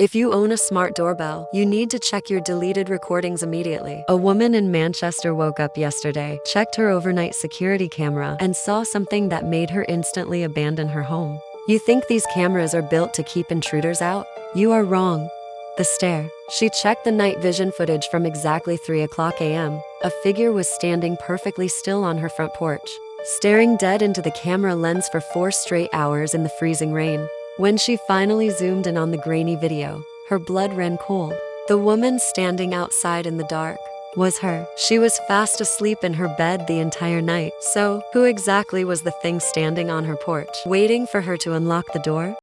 If you own a smart doorbell, you need to check your deleted recordings immediately. A woman in Manchester woke up yesterday, checked her overnight security camera, and saw something that made her instantly abandon her home. You think these cameras are built to keep intruders out? You are wrong. The stare. She checked the night vision footage from exactly 3 o'clock a.m. A figure was standing perfectly still on her front porch, staring dead into the camera lens for 4 straight hours in the freezing rain. When she finally zoomed in on the grainy video, her blood ran cold. The woman standing outside in the dark was her. She was fast asleep in her bed the entire night. So, who exactly was the thing standing on her porch, waiting for her to unlock the door?